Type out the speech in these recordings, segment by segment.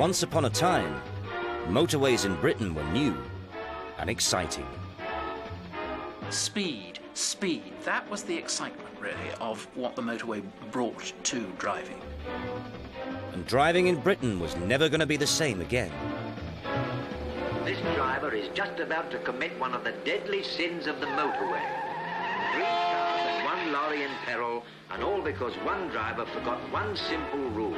once upon a time, motorways in Britain were new and exciting. Speed, speed. That was the excitement, really, of what the motorway brought to driving. And driving in Britain was never going to be the same again. This driver is just about to commit one of the deadly sins of the motorway. 3 cars and 1 lorry in peril, and all because one driver forgot one simple rule.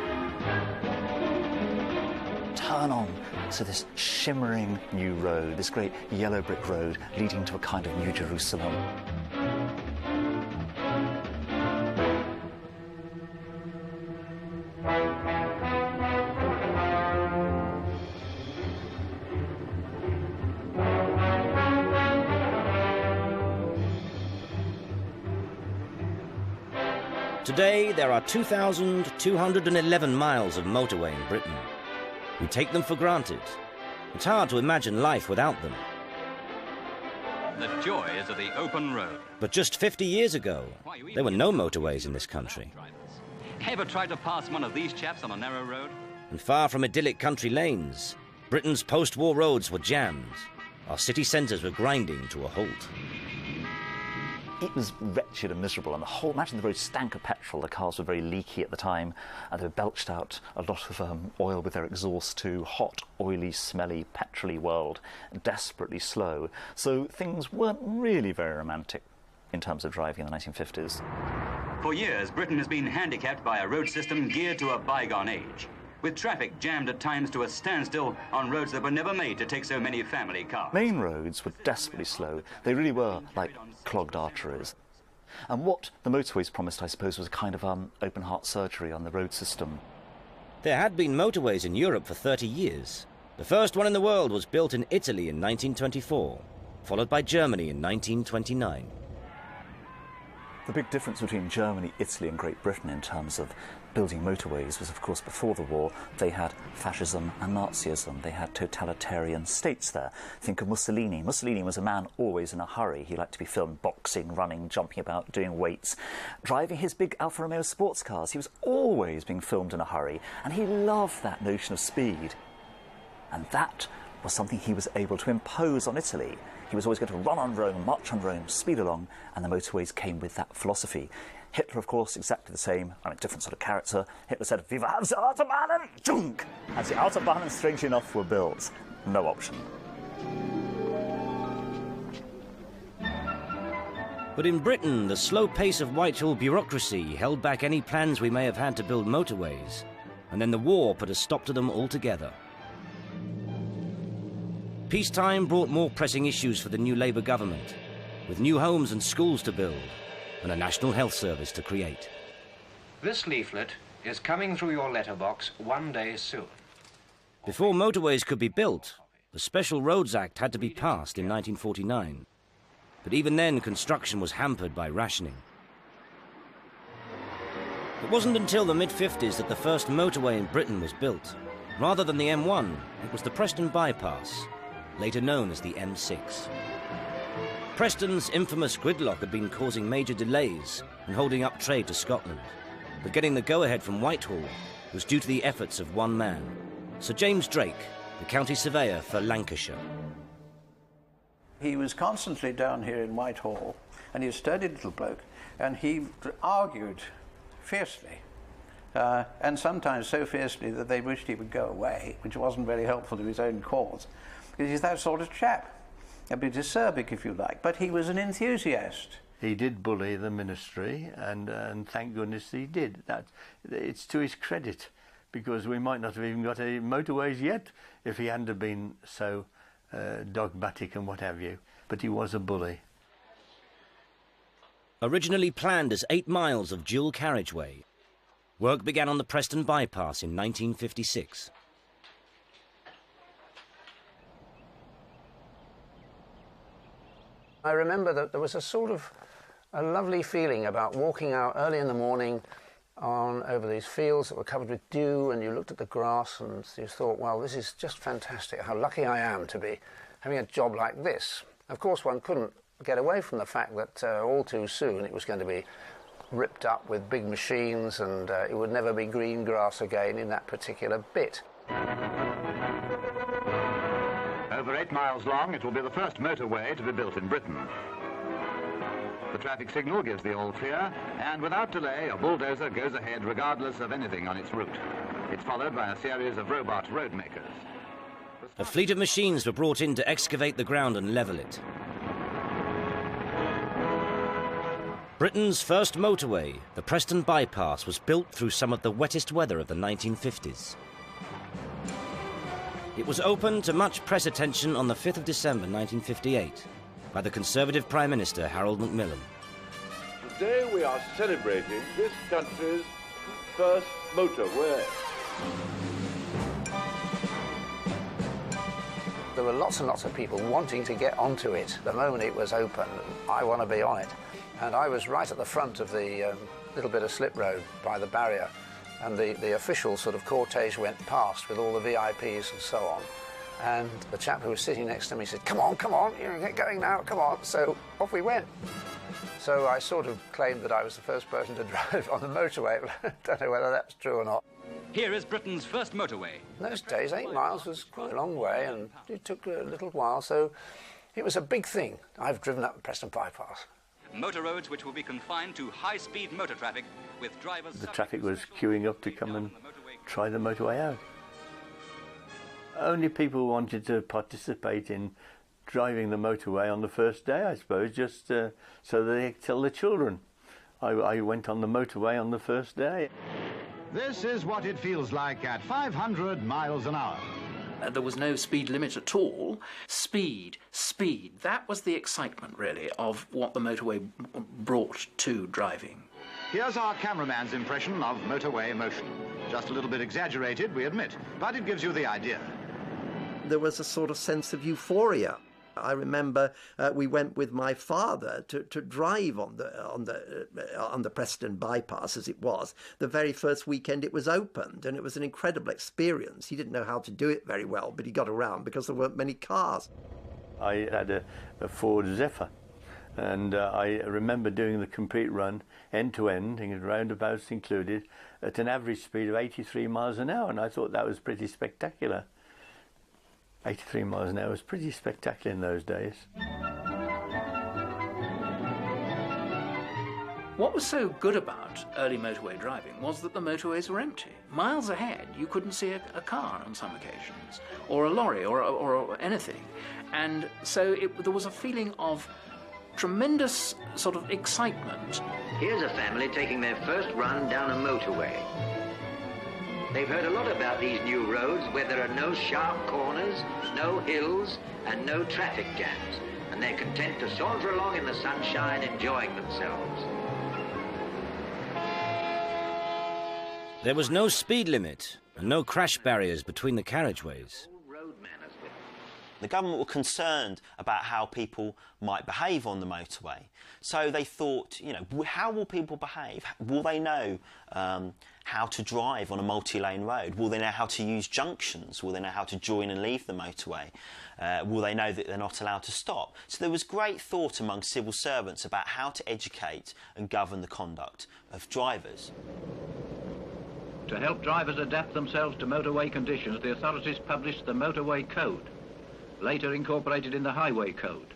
Turn on to this shimmering new road, this great yellow brick road leading to a kind of New Jerusalem. Today, there are 2,211 miles of motorway in Britain. We take them for granted. It's hard to imagine life without them. The joys of the open road. But just 50 years ago, there were no motorways in this country. Ever tried to pass one of these chaps on a narrow road? And far from idyllic country lanes, Britain's post-war roads were jammed. Our city centres were grinding to a halt. It was wretched and miserable, and imagine the road stank of petrol. The cars were very leaky at the time, and they belched out a lot of oil with their exhaust too. Hot, oily, smelly, petrol-y world, desperately slow. So things weren't really very romantic in terms of driving in the 1950s. For years, Britain has been handicapped by a road system geared to a bygone age, with traffic jammed at times to a standstill on roads that were never made to take so many family cars. Main roads were desperately slow. They really were like clogged arteries. And what the motorways promised, I suppose, was a kind of open-heart surgery on the road system. There had been motorways in Europe for 30 years. The first one in the world was built in Italy in 1924, followed by Germany in 1929. The big difference between Germany, Italy and Great Britain in terms of building motorways was, of course, before the war, they had fascism and Nazism. They had totalitarian states there. Think of Mussolini. Mussolini was a man always in a hurry. He liked to be filmed boxing, running, jumping about, doing weights, driving his big Alfa Romeo sports cars. He was always being filmed in a hurry, and he loved that notion of speed. And that was something he was able to impose on Italy. He was always going to run on Rome, march on Rome, speed along, and the motorways came with that philosophy. Hitler, of course, exactly the same, a different sort of character. Hitler said, "Viva die Autobahnen!" Junk! As the Autobahnen, strangely enough, were built. No option. But in Britain, the slow pace of Whitehall bureaucracy held back any plans we may have had to build motorways, and then the war put a stop to them altogether. Peacetime brought more pressing issues for the new Labour government, with new homes and schools to build, and a national health service to create. This leaflet is coming through your letterbox one day soon. Before motorways could be built, the Special Roads Act had to be passed in 1949. But even then, construction was hampered by rationing. It wasn't until the mid-50s that the first motorway in Britain was built. Rather than the M1, it was the Preston Bypass, later known as the M6. Preston's infamous gridlock had been causing major delays and holding up trade to Scotland. But getting the go-ahead from Whitehall was due to the efforts of one man, Sir James Drake, the county surveyor for Lancashire. He was constantly down here in Whitehall, and he was a sturdy little bloke, and he argued fiercely, and sometimes so fiercely that they wished he would go away, which wasn't very helpful to his own cause, because he's that sort of chap. A bit acerbic, if you like, but he was an enthusiast. He did bully the ministry, and thank goodness he did. It's to his credit, because we might not have even got any motorways yet if he hadn't have been so dogmatic and what have you. But he was a bully. Originally planned as 8 miles of dual carriageway, work began on the Preston Bypass in 1956. I remember that there was a lovely feeling about walking out early in the morning over these fields that were covered with dew, and you looked at the grass and you thought, well, this is just fantastic, how lucky I am to be having a job like this. Of course, one couldn't get away from the fact that all too soon it was going to be ripped up with big machines, and it would never be green grass again in that particular bit. Over 8 miles long, it will be the first motorway to be built in Britain. The traffic signal gives the all clear, and without delay, a bulldozer goes ahead regardless of anything on its route. It's followed by a series of robot road makers. A fleet of machines were brought in to excavate the ground and level it. Britain's first motorway, the Preston Bypass, was built through some of the wettest weather of the 1950s. It was opened to much press attention on the 5th of December 1958 by the Conservative Prime Minister Harold Macmillan. Today we are celebrating this country's first motorway. There were lots and lots of people wanting to get onto it. The moment it was open, I want to be on it. And I was right at the front of the little bit of slip road by the barrier. And the official sort of cortege went past with all the VIPs and so on. And the chap who was sitting next to me said, come on, get going now, come on. So off we went. So I sort of claimed that I was the first person to drive on the motorway, but I don't know whether that's true or not. Here is Britain's first motorway. In those days, 8 miles was quite a long way, and it took a little while, so it was a big thing. I've driven up the Preston Bypass. Motor roads which will be confined to high-speed motor traffic with drivers... The traffic was queuing up to come and try the motorway out. Only people wanted to participate in driving the motorway on the first day, I suppose, just so they could tell the children. I went on the motorway on the first day. This is what it feels like at 500 miles an hour. There was no speed limit at all. Speed. That was the excitement, really, of what the motorway brought to driving. Here's our cameraman's impression of motorway motion. Just a little bit exaggerated, we admit, but it gives you the idea. There was a sort of sense of euphoria. I remember we went with my father to drive on the Preston Bypass, as it was, the very first weekend it was opened, and it was an incredible experience. He didn't know how to do it very well, but he got around because there weren't many cars. I had a Ford Zephyr, and I remember doing the complete run, end to end, roundabouts included, at an average speed of 83 miles an hour, and I thought that was pretty spectacular. 83 miles an hour was pretty spectacular in those days. What was so good about early motorway driving was that the motorways were empty. Miles ahead, you couldn't see a car on some occasions, or a lorry, or anything. And so there was a feeling of tremendous sort of excitement. Here's a family taking their first run down a motorway. They've heard a lot about these new roads where there are no sharp corners, no hills, and no traffic jams, and they're content to saunter along in the sunshine, enjoying themselves. There was no speed limit and no crash barriers between the carriageways. The government were concerned about how people might behave on the motorway. So they thought, you know, how will people behave? Will they know how to drive on a multi-lane road? Will they know how to use junctions? Will they know how to join and leave the motorway? Will they know that they're not allowed to stop? So there was great thought among civil servants about how to educate and govern the conduct of drivers. To help drivers adapt themselves to motorway conditions, the authorities published the Motorway Code, later incorporated in the Highway Code,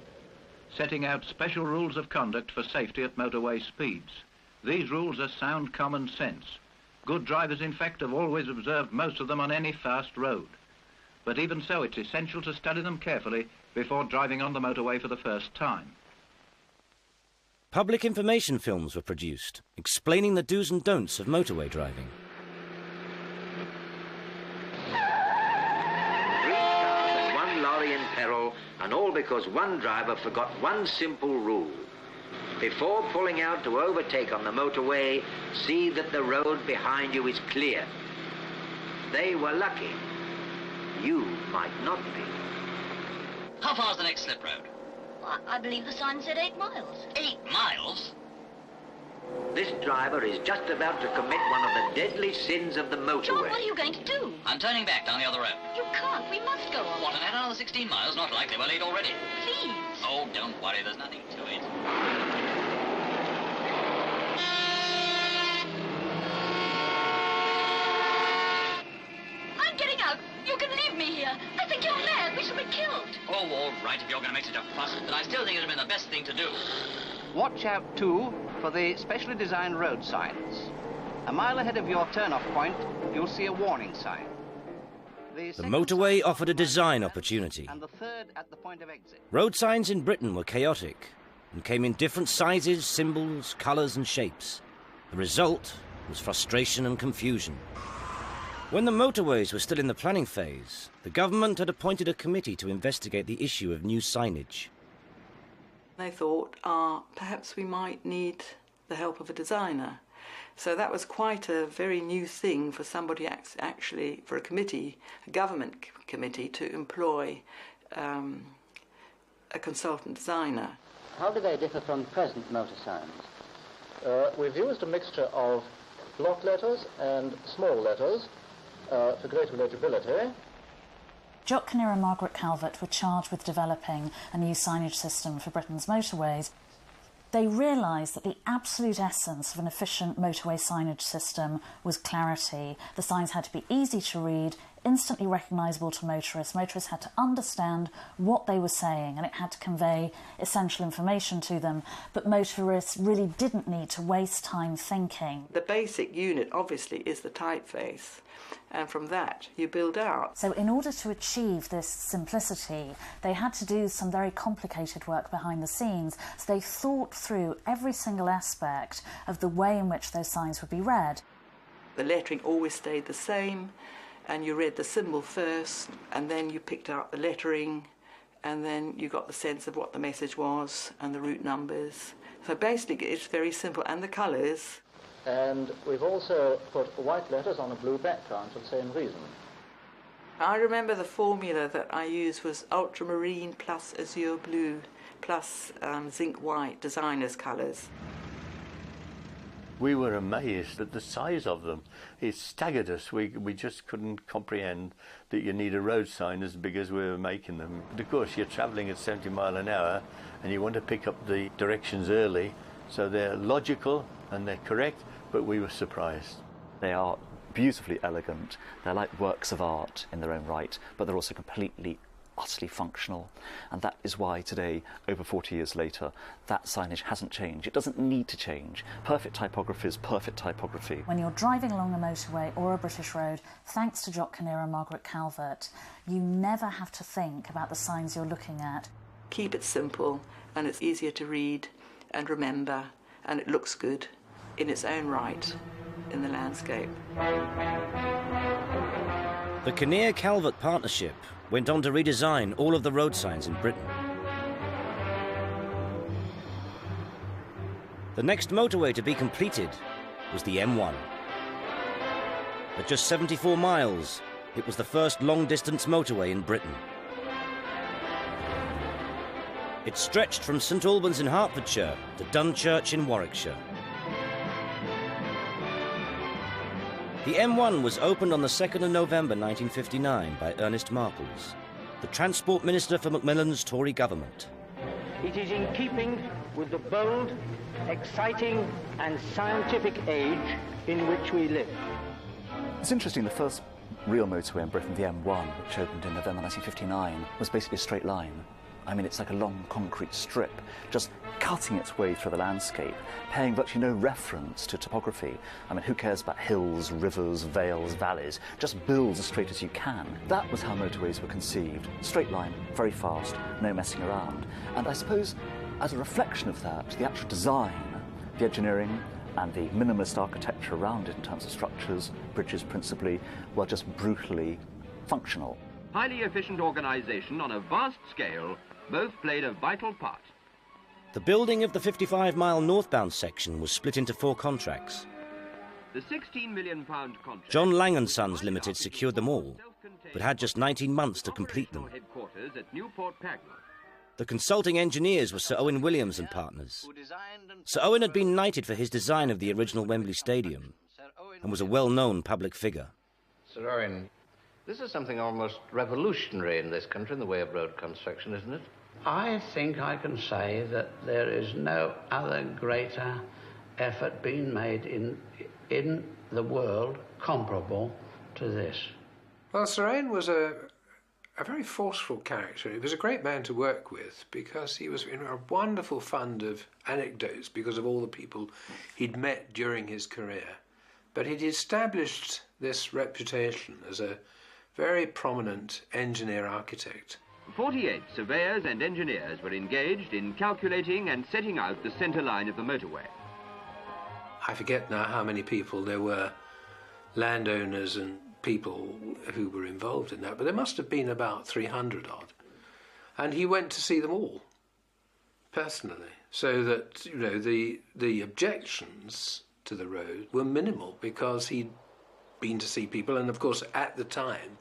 setting out special rules of conduct for safety at motorway speeds. These rules are sound common sense. Good drivers, in fact, have always observed most of them on any fast road. But even so, it's essential to study them carefully before driving on the motorway for the first time. Public information films were produced, explaining the do's and don'ts of motorway driving. In peril, and all because one driver forgot one simple rule. Before pulling out to overtake on the motorway, see that the road behind you is clear. They were lucky. You might not be. How far's the next slip road? I believe the sign said 8 miles. 8 miles? This driver is just about to commit one of the deadly sins of the motorway. John, what are you going to do? I'm turning back down the other road. You can't. We must go on. What, and add another 16 miles? Not likely. We're late already. Please. Oh, don't worry. There's nothing to it. I'm getting out. right if you're going to make such a fuss, but I still think it would have been the best thing to do. Watch out, too, for the specially designed road signs. A mile ahead of your turn-off point, you'll see a warning sign. The motorway offered a design opportunity. And the third at the point of exit. Road signs in Britain were chaotic and came in different sizes, symbols, colours and shapes. The result was frustration and confusion. When the motorways were still in the planning phase, the government had appointed a committee to investigate the issue of new signage. They thought, perhaps we might need the help of a designer. So that was quite a very new thing for somebody actually, for a committee, a government committee, to employ a consultant designer. How do they differ from present motor signs? We've used a mixture of block letters and small letters for greater legibility. Jock Kinnear and Margaret Calvert were charged with developing a new signage system for Britain's motorways. They realised that the absolute essence of an efficient motorway signage system was clarity. The signs had to be easy to read, instantly recognisable to motorists. Motorists had to understand what they were saying, and it had to convey essential information to them. But motorists really didn't need to waste time thinking. The basic unit, obviously, is the typeface, and from that you build out. So in order to achieve this simplicity, they had to do some very complicated work behind the scenes. So they thought through every single aspect of the way in which those signs would be read. The lettering always stayed the same, and you read the symbol first, and then you picked out the lettering, and then you got the sense of what the message was and the route numbers. So basically it's very simple, and the colours. And we've also put white letters on a blue background for the same reason. I remember the formula that I used was ultramarine plus azure blue plus zinc white, designer's colours. We were amazed at the size of them. It staggered us. We just couldn't comprehend that you need a road sign as big as we were making them. But of course, you're travelling at 70 miles an hour and you want to pick up the directions early, so they're logical and they're correct, but we were surprised. They are beautifully elegant. They're like works of art in their own right, but they're also completely, utterly functional. And that is why today, over 40 years later, that signage hasn't changed. It doesn't need to change. Perfect typography is perfect typography. When you're driving along a motorway or a British road, thanks to Jock Kinnear and Margaret Calvert, you never have to think about the signs you're looking at. Keep it simple, and it's easier to read and remember, and it looks good in its own right in the landscape. The Kinnear-Calvert partnership went on to redesign all of the road signs in Britain. The next motorway to be completed was the M1. At just 74 miles, it was the first long-distance motorway in Britain. It stretched from St Albans in Hertfordshire to Dunchurch in Warwickshire. The M1 was opened on the 2nd of November 1959 by Ernest Marples, the Transport Minister for Macmillan's Tory government. It is in keeping with the bold, exciting and scientific age in which we live. It's interesting, the first real motorway in Britain, the M1, which opened in November 1959, was basically a straight line. I mean, it's like a long concrete strip, just cutting its way through the landscape, paying virtually no reference to topography. I mean, who cares about hills, rivers, vales, valleys? Just build as straight as you can. That was how motorways were conceived. Straight line, very fast, no messing around. And I suppose, as a reflection of that, the actual design, the engineering, and the minimalist architecture around it in terms of structures, bridges principally, were just brutally functional. Highly efficient organisation on a vast scale, both played a vital part. The building of the 55-mile northbound section was split into 4 contracts. The £16 million contract... John Lang & Sons Limited secured them all, but had just 19 months to complete them. Headquarters at Newport Pagnell. The consulting engineers were Sir Owen Williams and partners. Sir Owen had been knighted for his design of the original Wembley Stadium and was a well-known public figure. Sir Owen, this is something almost revolutionary in this country in the way of road construction, isn't it? I think I can say that there is no other greater effort being made in the world comparable to this. Well, Sir Owen was a a very forceful character. He was a great man to work with because he was in a wonderful fund of anecdotes because of all the people he'd met during his career. But he'd established this reputation as a very prominent engineer-architect. 48 surveyors and engineers were engaged in calculating and setting out the centre line of the motorway. I forget now how many people there were, landowners and people who were involved in that, but there must have been about 300 odd. And he went to see them all, personally, so that, you know, the objections to the road were minimal because he'd been to see people, and of course at the time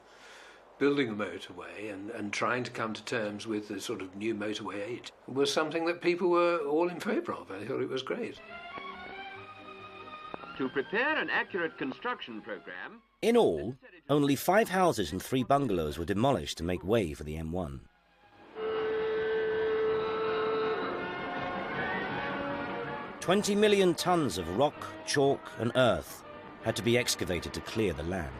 building a motorway and trying to come to terms with the sort of new motorway 8 was something that people were all in favour of. I thought it was great. To prepare an accurate construction programme... In all, only 5 houses and 3 bungalows were demolished to make way for the M1. $20 million tons of rock, chalk and earth had to be excavated to clear the land.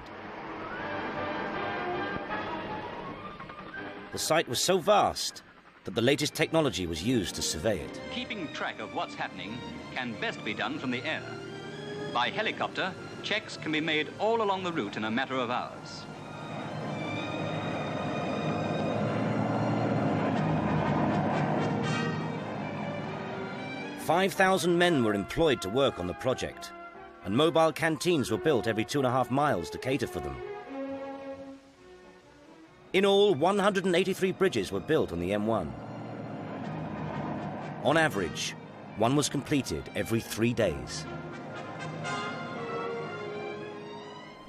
The site was so vast that the latest technology was used to survey it. Keeping track of what's happening can best be done from the air. By helicopter, checks can be made all along the route in a matter of hours. "5,000 men were employed to work on the project, and mobile canteens were built every 2.5 miles to cater for them. In all, 183 bridges were built on the M1. On average, one was completed every 3 days.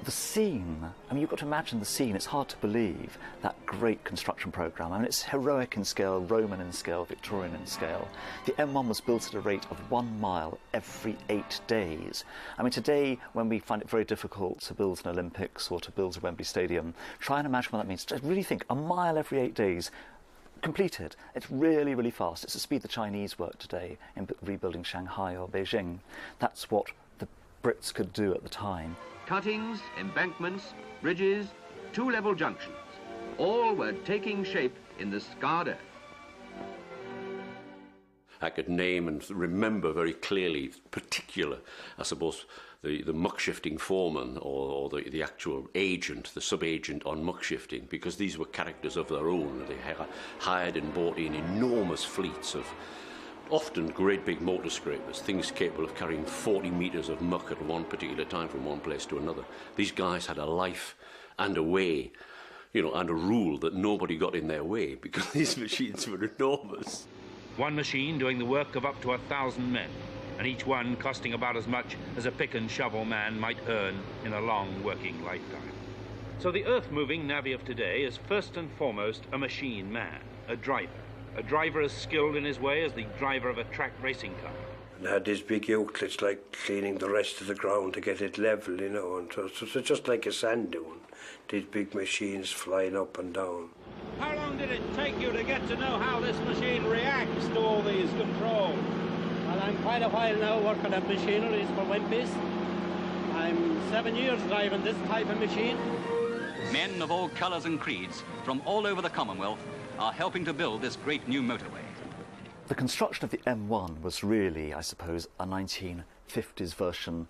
The scene, I mean, you've got to imagine the scene. It's hard to believe that great construction programme. I mean, it's heroic in scale, Roman in scale, Victorian in scale. The M1 was built at a rate of 1 mile every 8 days. I mean, today, when we find it very difficult to build an Olympics or to build a Wembley Stadium, try and imagine what that means. Just really think, 1 mile every 8 days, completed. It's really, really fast. It's the speed the Chinese work today in rebuilding Shanghai or Beijing. That's what the Brits could do at the time. Cuttings, embankments, bridges, 2-level junctions, all were taking shape in the scarred earth. I could name and remember very clearly, particular, I suppose, the muck shifting foreman or the actual agent, the sub-agent on muck shifting, because these were characters of their own. They hired and bought in enormous fleets of often great big motor scrapers, things capable of carrying 40 metres of muck at one particular time from one place to another. These guys had a life and a way, you know, and a rule that nobody got in their way because these machines were enormous. One machine doing the work of up to 1,000 men, and each one costing about as much as a pick and shovel man might earn in a long working lifetime. So the earth-moving navvy of today is first and foremost a machine man, a driver. A driver as skilled in his way as the driver of a track racing car. And had these big yokes, it's like cleaning the rest of the ground to get it level, you know, and so it's just like a sand dune. These big machines flying up and down. How long did it take you to get to know how this machine reacts to all these controls? Well, I'm quite a while now working at machineries for Wimpy's. I'm 7 years driving this type of machine. Men of all colours and creeds from all over the Commonwealth are helping to build this great new motorway. The construction of the M1 was really, I suppose, a 1950s version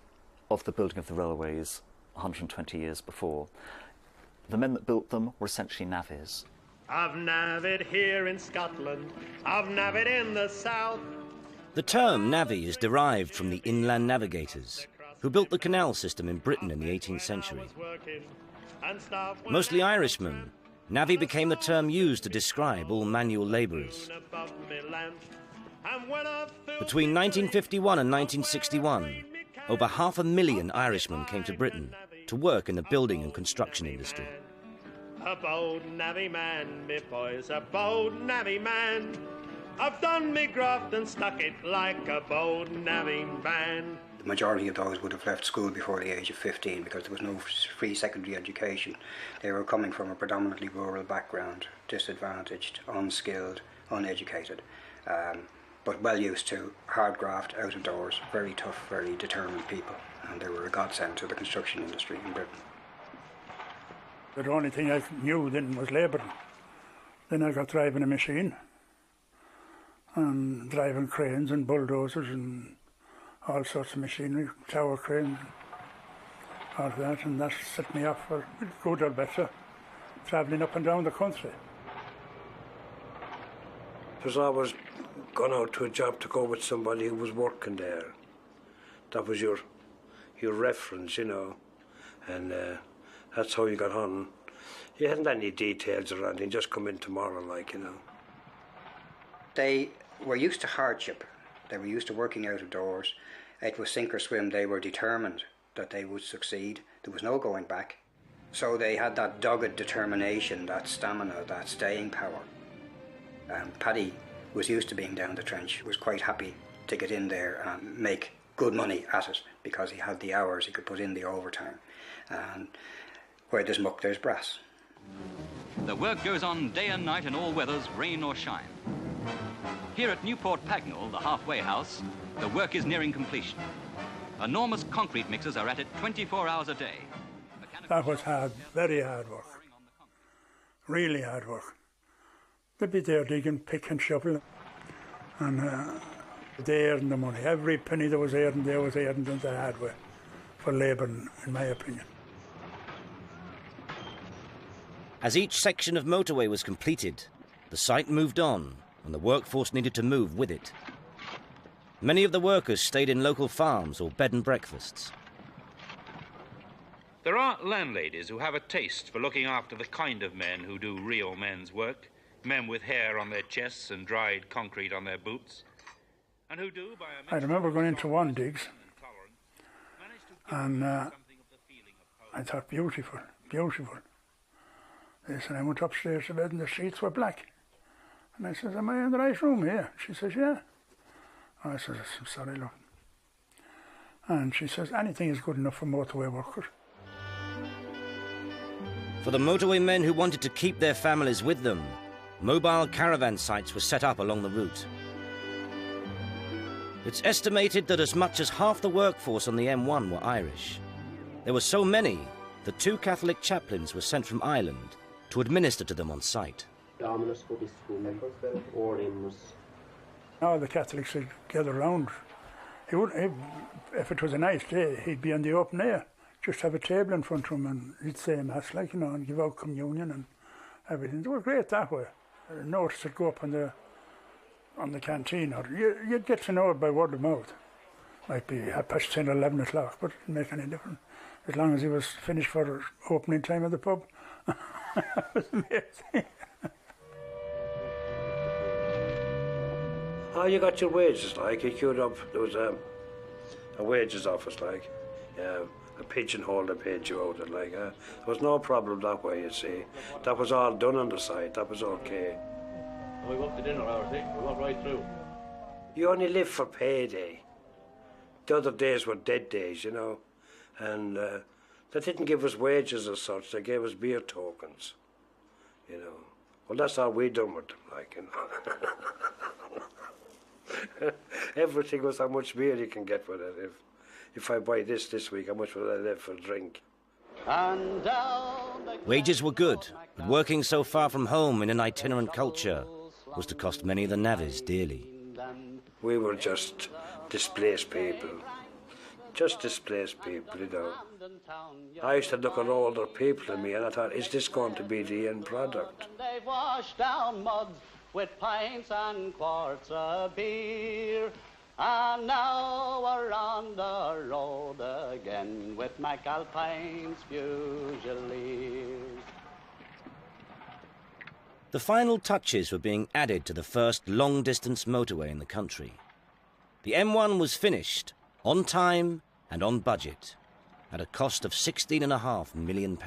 of the building of the railways 120 years before. The men that built them were essentially navvies. I've navvied here in Scotland, I've navvied in the south. The term navvy is derived from the inland navigators, who built the canal system in Britain in the 18th century. Mostly Irishmen, navvy became the term used to describe all manual labourers. Between 1951 and 1961, over 500,000 Irishmen came to Britain to work in the building and construction industry. A bold navvy man, me boys, a bold navvy man. I've done me graft and stuck it like a bold navvy man. The majority of those would have left school before the age of 15 because there was no free secondary education. They were coming from a predominantly rural background, disadvantaged, unskilled, uneducated, but well used to hard graft, out of doors, very tough, very determined people, and they were a godsend to the construction industry in Britain. The only thing I knew then was labouring. Then I got driving a machine and driving cranes and bulldozers and all sorts of machinery, tower cranes, all that, and that set me off for good or better, travelling up and down the country. It was always gone out to a job to go with somebody who was working there. That was your reference, you know, and that's how you got on. You hadn't any details or anything, just come in tomorrow, like, you know. They were used to hardship. They were used to working out of doors. It was sink or swim. They were determined that they would succeed. There was no going back. So they had that dogged determination, that stamina, that staying power. Paddy was used to being down the trench, was quite happy to get in there and make good money at it because he had the hours, he could put in the overtime. And where there's muck, there's brass. The work goes on day and night in all weathers, rain or shine. Here at Newport Pagnell, the halfway house, the work is nearing completion. Enormous concrete mixers are at it 24 hours a day. That was hard, very hard work. Really hard work. They'd be there digging, pick and shovel, and they earned the money. Every penny that was earned there was earned in the hard way for labour, in my opinion. As each section of motorway was completed, the site moved on, and the workforce needed to move with it. Many of the workers stayed in local farms or bed and breakfasts. There are landladies who have a taste for looking after the kind of men who do real men's work, men with hair on their chests and dried concrete on their boots, and who do, by a I remember going into one digs, and I thought, beautiful, beautiful. Yes, and I went upstairs to bed and the sheets were black. And I says, am I in the right room here? She says, yeah. I says, I'm sorry, look. And she says, anything is good enough for motorway workers. For the motorway men who wanted to keep their families with them, mobile caravan sites were set up along the route. It's estimated that as much as half the workforce on the M1 were Irish. There were so many that 2 Catholic chaplains were sent from Ireland to administer to them on site. All the Catholics would gather round. If it was a nice day, he'd be on the open air. Just have a table in front of him and he'd say mass, like, you know, and give out communion and everything. They were great that way. Notice would go up on the canteen, or you'd get to know it by word of mouth. Might be 10 or 11 o'clock, but it didn't make any difference. As long as he was finished for opening time of the pub. It was amazing. Oh, you got your wages, like, you queued up, there was a wages office, like, a pigeonhole that paid you out, like, there was no problem that way, you see. That was all done on the site, that was okay. We walked the dinner hours, eh? We walked right through. You only live for payday. The other days were dead days, you know, and they didn't give us wages as such, they gave us beer tokens, you know. Well, that's all we done with them, like, you know. Everything was how much beer you can get with it. If I buy this week, how much will I live for a drink? Wages were good, but working so far from home in an itinerant culture was to cost many of the navvies dearly. We were just displaced people. Just displaced people, you know. I used to look at older people in me and I thought, is this going to be the end product? They've washed down muds with pints and quarts of beer. And now we're on the road again with McAlpine's Fusiliers. The final touches were being added to the first long-distance motorway in the country. The M1 was finished, on time and on budget, at a cost of £16.5 million.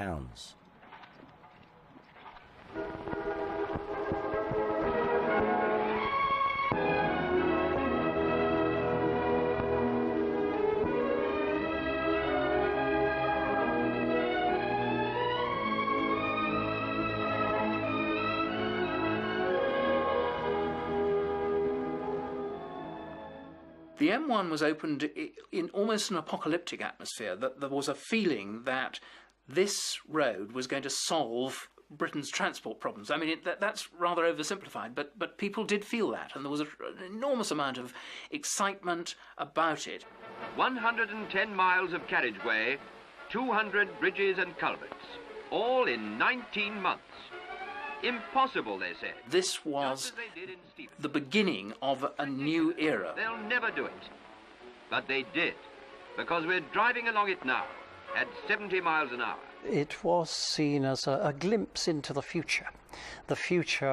The M1 was opened in almost an apocalyptic atmosphere, that there was a feeling that this road was going to solve Britain's transport problems. I mean, that's rather oversimplified, but people did feel that, and there was an enormous amount of excitement about it. 110 miles of carriageway, 200 bridges and culverts, all in 19 months. Impossible, they said. This was the beginning of a new era. They'll never do it. But they did, because we're driving along it now at 70 miles an hour. It was seen as a glimpse into the future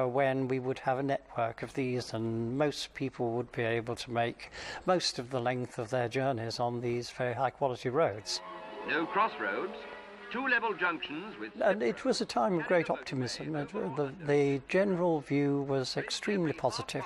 when we would have a network of these and most people would be able to make most of the length of their journeys on these very high-quality roads. No crossroads, two level junctions with... And it was a time of great optimism. The general view was extremely positive.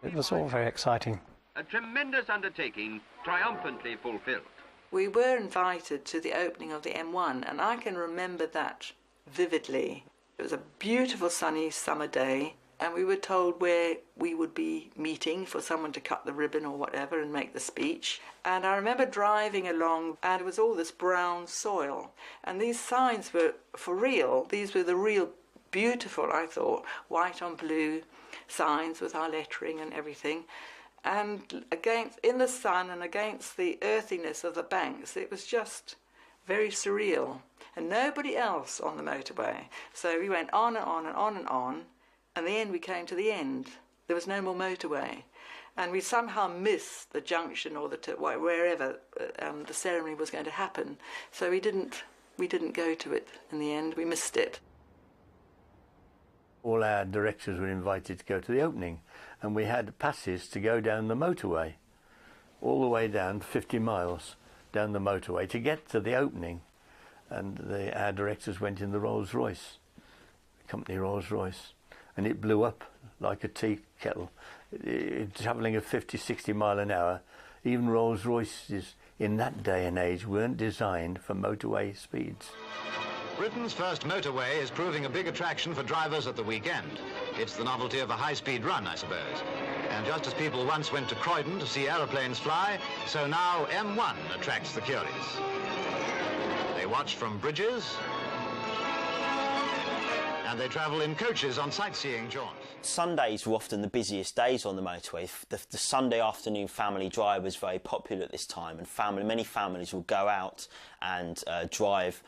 It was all very exciting. A tremendous undertaking, triumphantly fulfilled. We were invited to the opening of the M1, and I can remember that vividly. It was a beautiful sunny summer day, and we were told where we would be meeting for someone to cut the ribbon or whatever and make the speech. And I remember driving along, and it was all this brown soil. And these signs were for real. These were the real beautiful, I thought, white on blue signs with our lettering and everything. And in the sun and against the earthiness of the banks, it was just very surreal. And nobody else on the motorway. So we went on and on and on and on. And in the end, we came to the end. There was no more motorway. And we somehow missed the junction or wherever the ceremony was going to happen. So we didn't go to it in the end. We missed it. All our directors were invited to go to the opening, and we had passes to go down the motorway, all the way down 50 miles down the motorway to get to the opening. And our directors went in the Rolls-Royce, company Rolls-Royce, and it blew up like a tea kettle, travelling at 50, 60 mile an hour. Even Rolls-Royces in that day and age weren't designed for motorway speeds. Britain's first motorway is proving a big attraction for drivers at the weekend. It's the novelty of a high-speed run, I suppose. And just as people once went to Croydon to see aeroplanes fly, so now M1 attracts the curious. They watch from bridges, and they travel in coaches on sightseeing jaunts. Sundays were often the busiest days on the motorway. The Sunday afternoon family drive was very popular at this time, and many families will go out and drive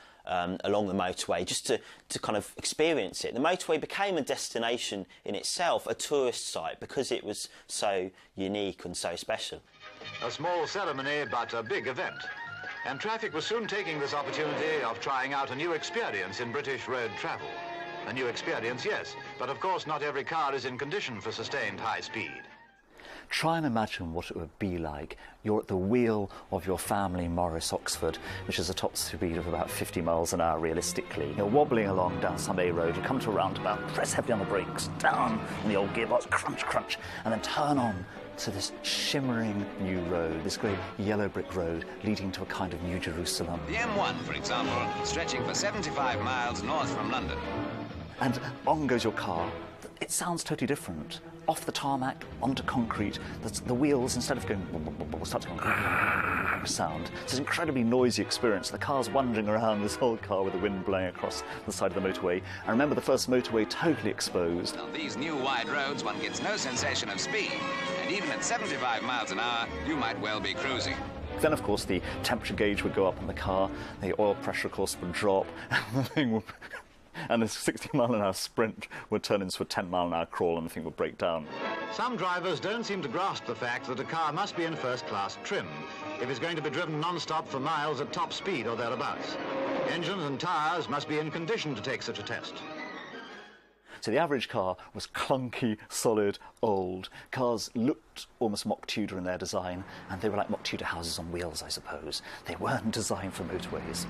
along the motorway just to kind of experience it. The motorway became a destination in itself, a tourist site, because it was so unique and so special. A small ceremony, but a big event. And traffic was soon taking this opportunity of trying out a new experience in British road travel. A new experience, yes, but of course not every car is in condition for sustained high speed. Try and imagine what it would be like. You're at the wheel of your family Morris Oxford, which is a top speed of about 50 miles an hour realistically. You're wobbling along down some A road, you come to a roundabout, press heavily on the brakes, down in the old gearbox, crunch, crunch, and then turn on to this shimmering new road, this great yellow brick road leading to a kind of New Jerusalem. The M1, for example, stretching for 75 miles north from London. And on goes your car. It sounds totally different. Off the tarmac, onto concrete, the wheels, instead of going, start to go sound. It's an incredibly noisy experience. The car's wandering around this old car with the wind blowing across the side of the motorway. I remember the first motorway totally exposed. On these new wide roads, one gets no sensation of speed. And even at 75 miles an hour, you might well be cruising. Then, of course, the temperature gauge would go up on the car, the oil pressure, of course, would drop, and the thing would... and a 60-mile-an-hour sprint would turn into a 10-mile-an-hour crawl and the thing would break down. Some drivers don't seem to grasp the fact that a car must be in first-class trim if it's going to be driven non-stop for miles at top speed or thereabouts. Engines and tyres must be in condition to take such a test. So the average car was clunky, solid, old. Cars looked almost mock Tudor in their design, and they were like mock Tudor houses on wheels, I suppose. They weren't designed for motorways.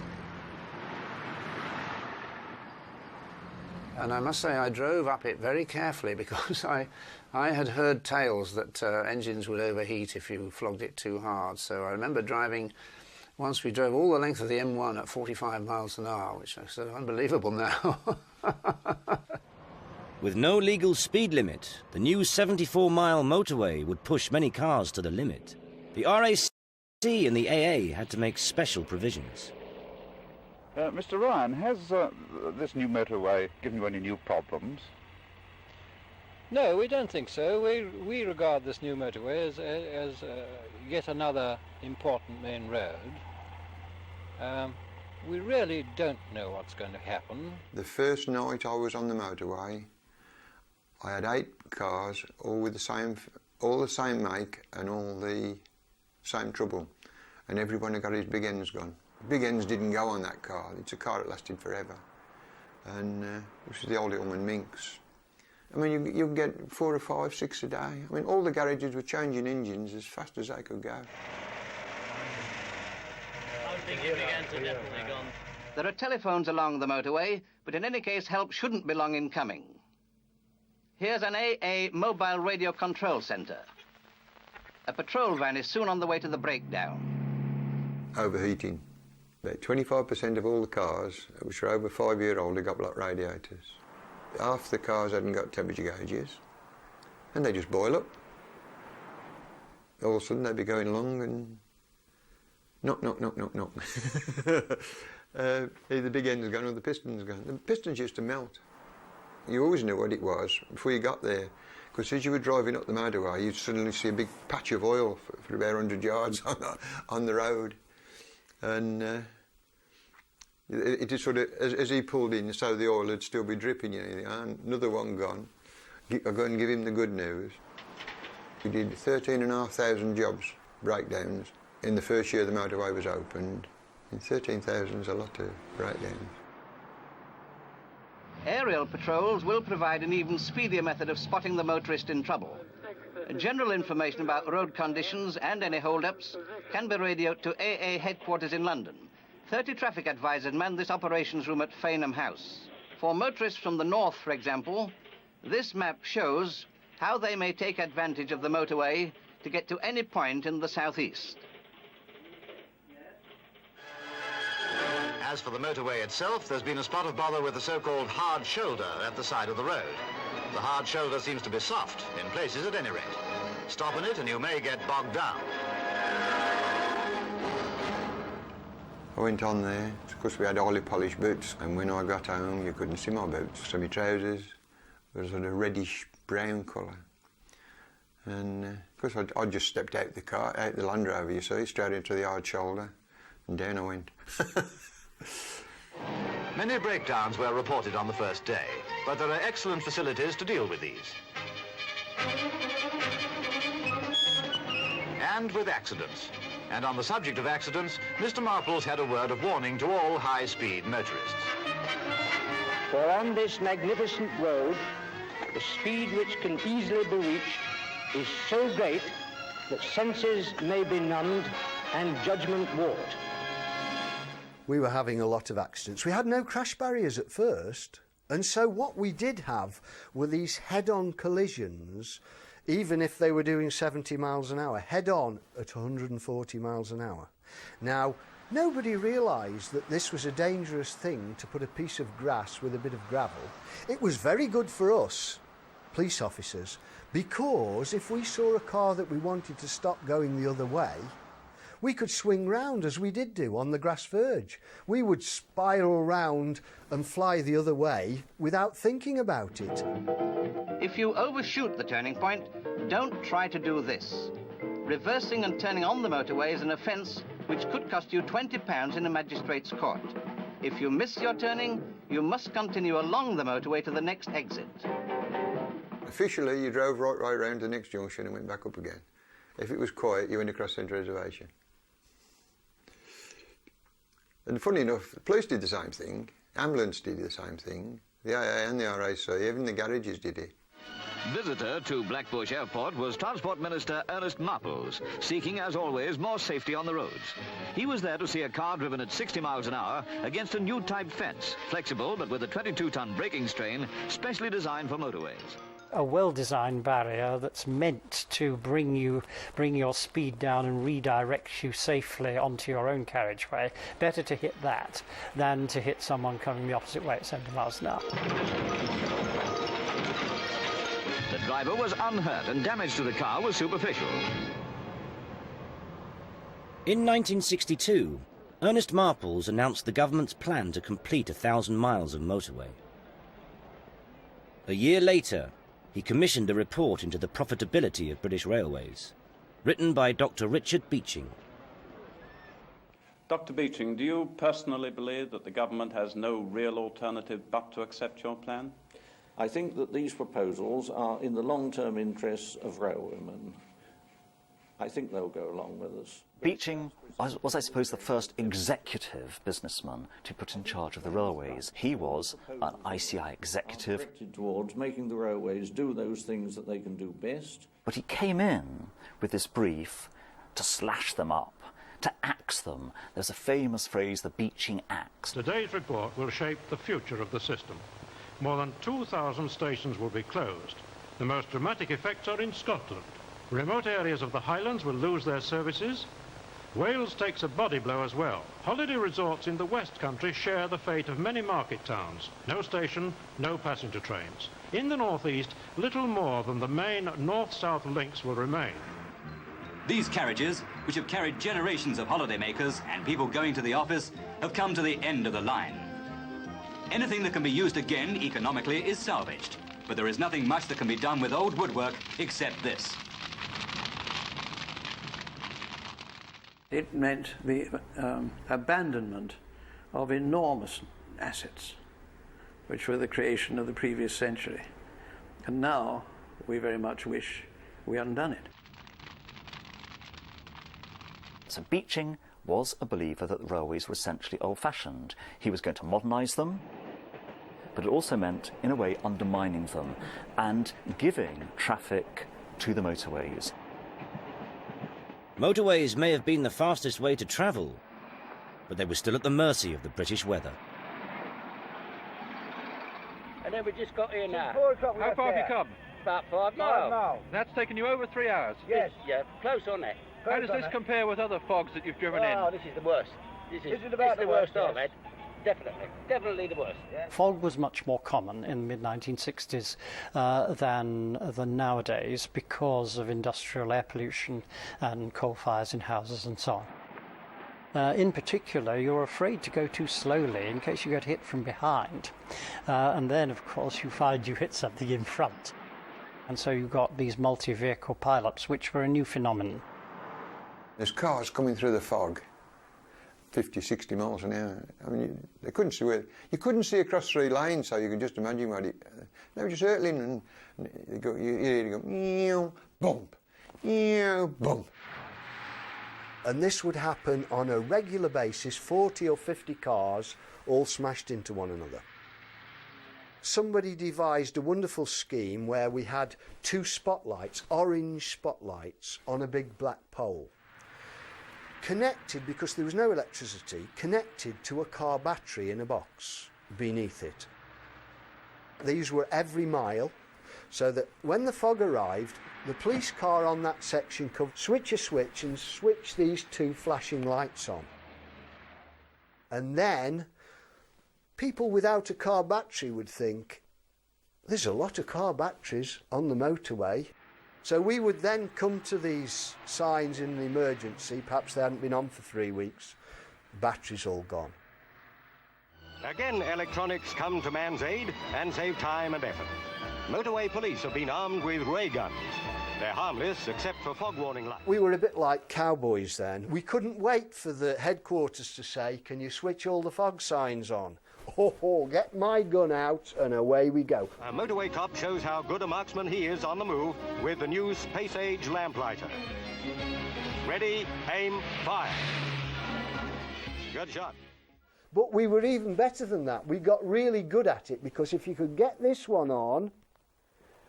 And I must say I drove up it very carefully because I had heard tales that engines would overheat if you flogged it too hard. So I remember driving, once we drove all the length of the M1 at 45 miles an hour, which is sort of unbelievable now. With no legal speed limit, the new 74-mile motorway would push many cars to the limit. The RAC and the AA had to make special provisions. Mr. Ryan, has this new motorway given you any new problems? No, we don't think so. We regard this new motorway as yet another important main road. We really don't know what's going to happen. The first night I was on the motorway, I had 8 cars, all with the same make and all the same trouble, and everyone had got his big ends gone. Big ends didn't go on that car. It's a car that lasted forever, and this is the old Hillman Minx. I mean, you can get 4 or 5, 6 a day. I mean, all the garages were changing engines as fast as they could go. There are telephones along the motorway, but in any case, help shouldn't be long in coming. Here's an AA mobile radio control centre. A patrol van is soon on the way to the breakdown. Overheating. About 25% of all the cars, which are over 5-year-old, have got block radiators. Half the cars hadn't got temperature gauges, and they just boil up. All of a sudden they'd be going along and knock, knock, knock, knock, knock. Either the big end's gone or the piston's gone. The pistons used to melt. You always knew what it was before you got there, because as you were driving up the motorway, you'd suddenly see a big patch of oil for about 100 yards on the road. And it just sort of, as he pulled in, so the oil would still be dripping, you know, you think, oh, another one gone. I'll go and give him the good news. We did 13,500 jobs, breakdowns, in the first year the motorway was opened. And 13,000 is a lot of breakdowns. Aerial patrols will provide an even speedier method of spotting the motorist in trouble. General information about road conditions and any hold-ups can be radioed to AA headquarters in London. 30 traffic advisors man this operations room at Fainham House. For motorists from the north, for example, this map shows how they may take advantage of the motorway to get to any point in the southeast. As for the motorway itself, there's been a spot of bother with the so-called hard shoulder at the side of the road. The hard shoulder seems to be soft, in places at any rate. Stop on it and you may get bogged down. I went on there, of course we had highly polished boots, and when I got home you couldn't see my boots, so my trousers were sort of reddish brown colour. And of course I just stepped out the car, out the Land Rover, you see, straight into the hard shoulder, and down I went. Many breakdowns were reported on the first day, but there are excellent facilities to deal with these. And with accidents. And on the subject of accidents, Mr. Marples had a word of warning to all high-speed motorists. For on this magnificent road, the speed which can easily be reached is so great that senses may be numbed and judgment warped. We were having a lot of accidents. We had no crash barriers at first, and so what we did have were these head-on collisions, even if they were doing 70 miles an hour, head-on at 140 miles an hour. Now, nobody realised that this was a dangerous thing to put a piece of grass with a bit of gravel. It was very good for us, police officers, because if we saw a car that we wanted to stop going the other way, we could swing round, as we did do on the grass verge. We would spiral round and fly the other way without thinking about it. If you overshoot the turning point, don't try to do this. Reversing and turning on the motorway is an offence which could cost you £20 in a magistrate's court. If you miss your turning, you must continue along the motorway to the next exit. Officially, you drove right round to the next junction and went back up again. If it was quiet, you went across Centre Reservation. And funny enough, the police did the same thing, ambulance did the same thing, the AA and the RAC, even the garages did it. Visitor to Blackbush Airport was Transport Minister Ernest Marples, seeking, as always, more safety on the roads. He was there to see a car driven at 60 miles an hour against a new type fence, flexible but with a 22-ton braking strain, specially designed for motorways. A well-designed barrier that's meant to bring your speed down and redirect you safely onto your own carriageway. Better to hit that than to hit someone coming the opposite way at 70 miles an hour. The driver was unhurt and damage to the car was superficial. In 1962, Ernest Marples announced the government's plan to complete 1,000 miles of motorway. A year later, he commissioned a report into the profitability of British railways, written by Dr. Richard Beeching. Dr. Beeching, do you personally believe that the government has no real alternative but to accept your plan? I think that these proposals are in the long-term interests of railwaymen. I think they'll go along with us. Beeching was, I suppose, the first executive businessman to put in charge of the railways. He was an ICI executive. Directed towards making the railways do those things that they can do best. But he came in with this brief to slash them up, to axe them. There's a famous phrase, the Beeching axe. Today's report will shape the future of the system. More than 2,000 stations will be closed. The most dramatic effects are in Scotland. Remote areas of the Highlands will lose their services. Wales takes a body blow as well. Holiday resorts in the West Country share the fate of many market towns. No station, no passenger trains. In the northeast, little more than the main north-south links will remain. These carriages, which have carried generations of holidaymakers and people going to the office, have come to the end of the line. Anything that can be used again economically is salvaged, but there is nothing much that can be done with old woodwork except this. It meant the abandonment of enormous assets, which were the creation of the previous century. And now we very much wish we hadn't done it. So Beeching was a believer that the railways were essentially old-fashioned. He was going to modernise them, but it also meant, in a way, undermining them and giving traffic to the motorways. Motorways may have been the fastest way to travel, but they were still at the mercy of the British weather. And then we just got here now. How far have you come? About 5 miles. That's taken you over 3 hours. Yes, yeah, close on it. How does this compare with other fogs that you've driven in? Oh, this is the worst. This is the worst I've had. Definitely the worst. Yeah. Fog was much more common in the mid-1960s than nowadays because of industrial air pollution and coal fires in houses and so on. In particular, you're afraid to go too slowly in case you get hit from behind. And then, of course, you find you hit something in front. And so you got these multi-vehicle pileups, which were a new phenomenon. There's cars coming through the fog, 50, 60 miles an hour. I mean, they couldn't see where, you couldn't see across 3 lanes, so you could just imagine what it. They were just hurtling, and you hear it go, meow, bump, meow, bump. And this would happen on a regular basis, 40 or 50 cars all smashed into one another. Somebody devised a wonderful scheme where we had 2 spotlights, orange spotlights, on a big black pole. Connected, because there was no electricity, connected to a car battery in a box beneath it. These were every mile, so that when the fog arrived, the police car on that section could switch a switch and switch these 2 flashing lights on. And then people without a car battery would think, there's a lot of car batteries on the motorway. So we would then come to these signs in the emergency, perhaps they hadn't been on for 3 weeks, batteries all gone. Again, electronics come to man's aid and save time and effort. Motorway police have been armed with ray guns. They're harmless except for fog warning lights. We were a bit like cowboys then. We couldn't wait for the headquarters to say, can you switch all the fog signs on? Oh, get my gun out and away we go. A motorway cop shows how good a marksman he is on the move with the new Space Age lamplighter. Ready, aim, fire. Good shot. But we were even better than that. We got really good at it, because if you could get this one on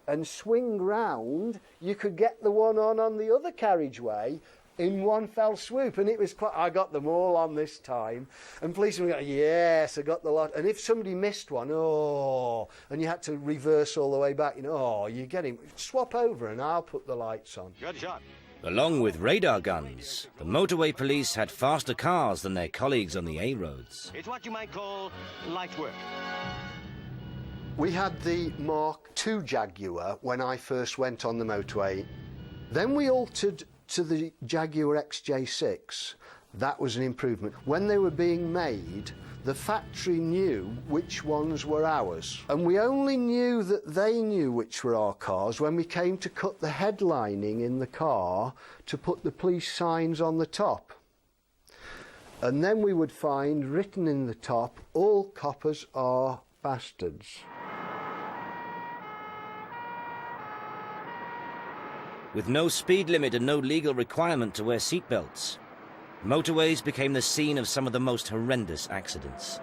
and swing round, you could get the one on the other carriageway in one fell swoop, and it was quite. I got them all on this time, and policemen go, yes, I got the lot. And if somebody missed one, and you had to reverse all the way back, you get him. Swap over, and I'll put the lights on. Good shot. Along with radar guns, the motorway police had faster cars than their colleagues on the A roads. It's what you might call light work. We had the Mark II Jaguar when I first went on the motorway. Then we altered to the Jaguar XJ6, That was an improvement. When they were being made, the factory knew which ones were ours. And we only knew that they knew which were our cars when we came to cut the headlining in the car to put the police signs on the top. And then we would find written in the top, all coppers are bastards. With no speed limit and no legal requirement to wear seatbelts, motorways became the scene of some of the most horrendous accidents.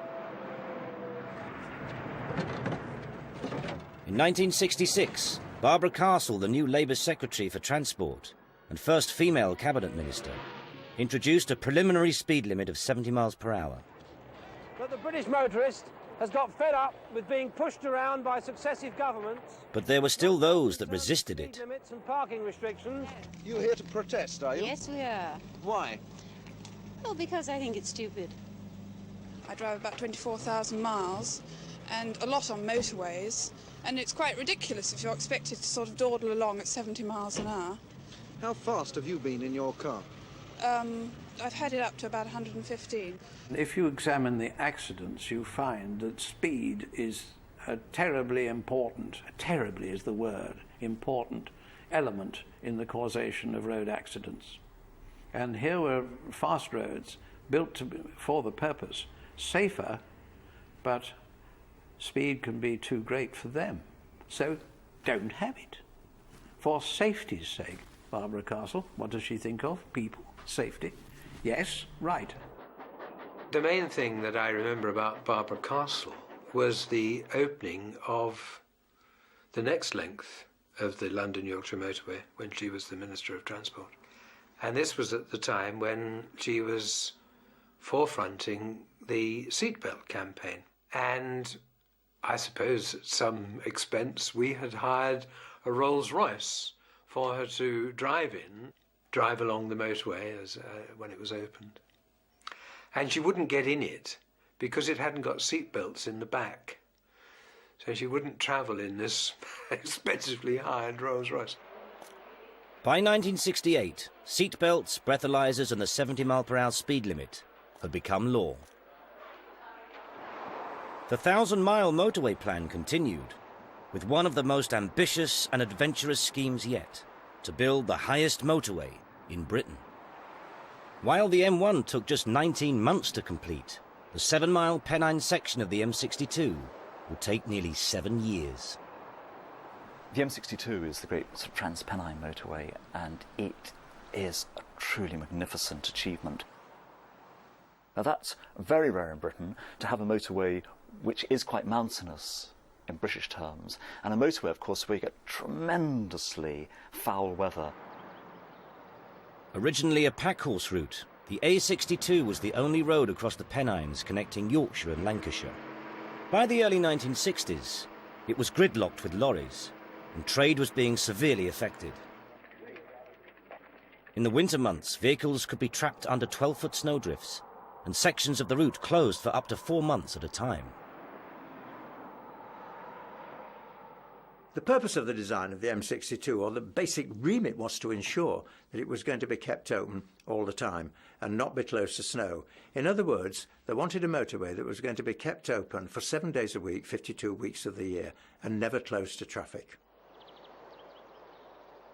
In 1966, Barbara Castle, the new Labour Secretary for Transport and first female cabinet minister, introduced a preliminary speed limit of 70 miles per hour. But the British motorist has got fed up with being pushed around by successive governments. But there were still those that resisted it. Speed limits and parking restrictions. You're here to protest, are you? Yes, we are. Why? Well, because I think it's stupid. I drive about 24,000 miles and a lot on motorways, and it's quite ridiculous if you're expected to sort of dawdle along at 70 miles an hour. How fast have you been in your car? I've had it up to about 115. If you examine the accidents, you find that speed is a terribly important, terribly is the word, important element in the causation of road accidents. And here were fast roads built for the purpose, safer, but speed can be too great for them. So don't have it. For safety's sake, Barbara Castle, what does she think of? People, safety. Yes, right. The main thing that I remember about Barbara Castle was the opening of the next length of the London-Yorkshire motorway when she was the Minister of Transport. And this was at the time when she was forefronting the seatbelt campaign. And I suppose at some expense we had hired a Rolls-Royce for her to drive along the motorway when it was opened. And she wouldn't get in it because it hadn't got seatbelts in the back. So she wouldn't travel in this expensively hired Rolls-Royce. By 1968, seatbelts, breathalyzers and the 70-mile-per-hour speed limit had become law. The 1,000-mile motorway plan continued, with one of the most ambitious and adventurous schemes yet, to build the highest motorway in Britain. While the M1 took just 19 months to complete, the 7-mile Pennine section of the M62 would take nearly 7 years. The M62 is the great sort of Trans-Pennine motorway, and it is a truly magnificent achievement. Now that's very rare in Britain, to have a motorway which is quite mountainous in British terms, and a motorway, of course, where you get tremendously foul weather. Originally a packhorse route, the A62 was the only road across the Pennines connecting Yorkshire and Lancashire. By the early 1960s, it was gridlocked with lorries, and trade was being severely affected. In the winter months, vehicles could be trapped under 12-foot snowdrifts, and sections of the route closed for up to 4 months at a time. The purpose of the design of the M62, or the basic remit, was to ensure that it was going to be kept open all the time and not be close to snow. In other words, they wanted a motorway that was going to be kept open for 7 days a week, 52 weeks of the year, and never close to traffic.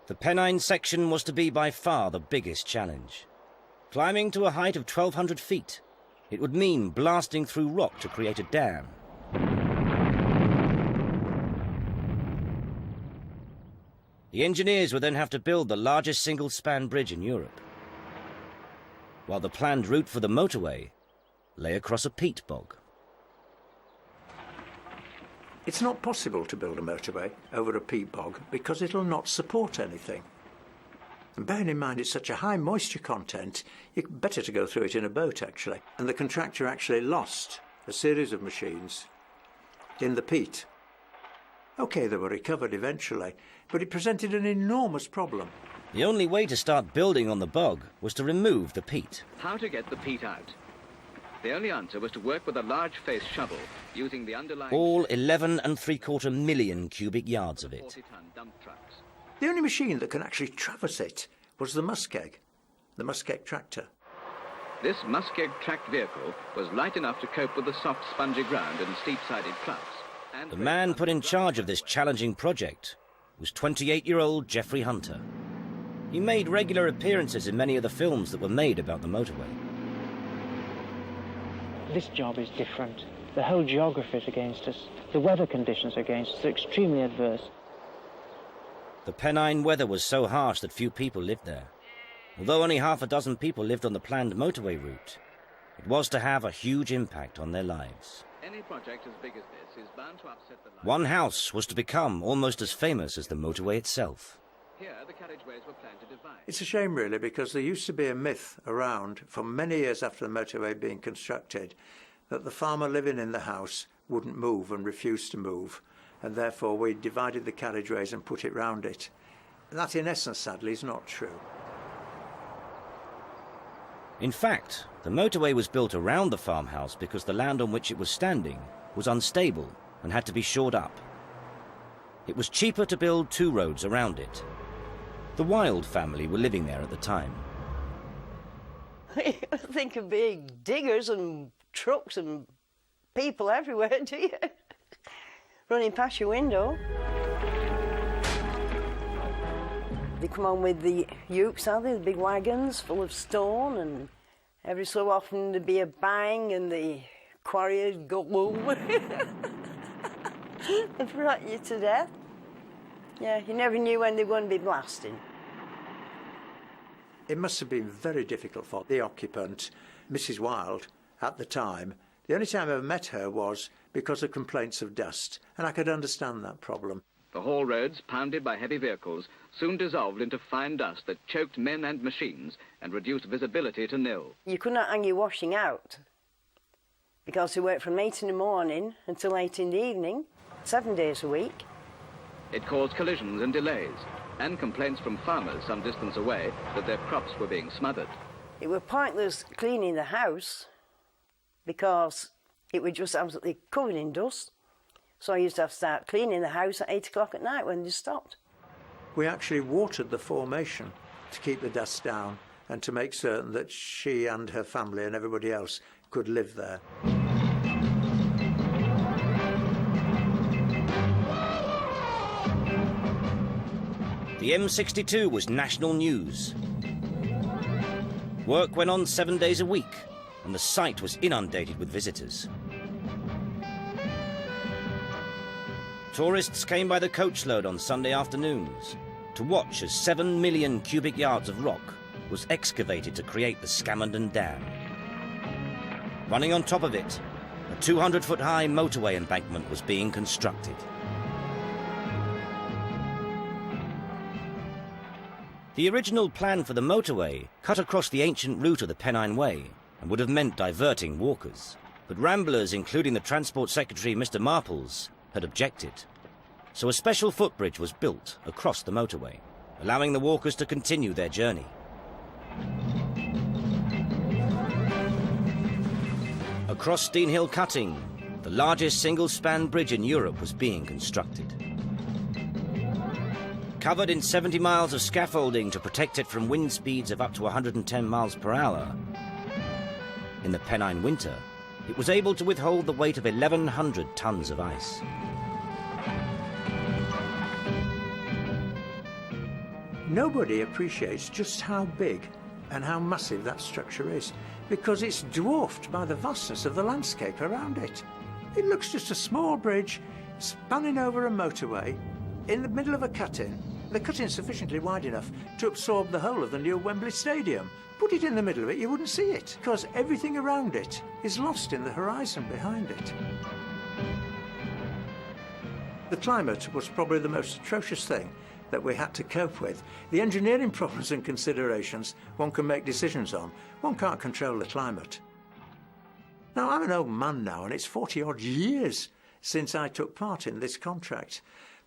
The Pennine section was to be by far the biggest challenge. Climbing to a height of 1,200 feet, it would mean blasting through rock to create a dam. The engineers would then have to build the largest single-span bridge in Europe, while the planned route for the motorway lay across a peat bog. It's not possible to build a motorway over a peat bog because it'll not support anything. And bearing in mind it's such a high moisture content, it's better to go through it in a boat, actually. And the contractor actually lost a series of machines in the peat. OK, they were recovered eventually, but it presented an enormous problem. The only way to start building on the bog was to remove the peat. How to get the peat out? The only answer was to work with a large-face shovel, using the underlying... All 11.75 million cubic yards of it. 40-ton dump trucks. The only machine that can actually traverse it was the muskeg tractor. This muskeg tracked vehicle was light enough to cope with the soft, spongy ground and steep-sided clouds. The man put in charge of this challenging project was 28-year-old Geoffrey Hunter. He made regular appearances in many of the films that were made about the motorway. This job is different. The whole geography is against us. The weather conditions are against us. They're extremely adverse. The Pennine weather was so harsh that few people lived there. Although only half a dozen people lived on the planned motorway route, it was to have a huge impact on their lives. Any project as big as this is bound to upset the lives. One house was to become almost as famous as the motorway itself. Here, the carriageways were planned to divide. It's a shame, really, because there used to be a myth around for many years after the motorway being constructed that the farmer living in the house wouldn't move and refused to move, and therefore we divided the carriageways and put it round it. That, in essence, sadly, is not true. In fact, the motorway was built around the farmhouse because the land on which it was standing was unstable and had to be shored up. It was cheaper to build 2 roads around it. The Wild family were living there at the time. You think of big diggers and trucks and people everywhere, do you? Running past your window. They come on with the ukes, are they? The big wagons full of stone, and every so often there'd be a bang and the quarry would go boom. They frighten you to death. Yeah, you never knew when they were going to be blasting. It must have been very difficult for the occupant, Mrs. Wild, at the time. The only time I ever met her was because of complaints of dust, and I could understand that problem. The haul roads, pounded by heavy vehicles, soon dissolved into fine dust that choked men and machines and reduced visibility to nil. You could not hang your washing out because they worked from 8 in the morning until 8 in the evening, 7 days a week. It caused collisions and delays, and complaints from farmers some distance away that their crops were being smothered. It was pointless cleaning the house because it was just absolutely covered in dust. So I used to have to start cleaning the house at 8 o'clock at night when they stopped. We actually watered the formation to keep the dust down and to make certain that she and her family and everybody else could live there. The M62 was national news. Work went on 7 days a week, and the site was inundated with visitors. Tourists came by the coachload on Sunday afternoons to watch as 7 million cubic yards of rock was excavated to create the Scamandon Dam. Running on top of it, a 200-foot-high motorway embankment was being constructed. The original plan for the motorway cut across the ancient route of the Pennine Way and would have meant diverting walkers. But ramblers, including the Transport Secretary Mr. Marples, had objected. So a special footbridge was built across the motorway, allowing the walkers to continue their journey. Across Steenhill Cutting, the largest single-span bridge in Europe was being constructed. Covered in 70 miles of scaffolding to protect it from wind speeds of up to 110 miles per hour, in the Pennine winter, it was able to withhold the weight of 1,100 tons of ice. Nobody appreciates just how big and how massive that structure is, because it's dwarfed by the vastness of the landscape around it. It looks just a small bridge spanning over a motorway in the middle of a cut-in. The cut-in's sufficiently wide enough to absorb the whole of the new Wembley Stadium. Put it in the middle of it, you wouldn't see it, because everything around it is lost in the horizon behind it. The climate was probably the most atrocious thing that we had to cope with. The engineering problems and considerations one can make decisions on. One can't control the climate. Now, I'm an old man now, and it's 40-odd years since I took part in this contract.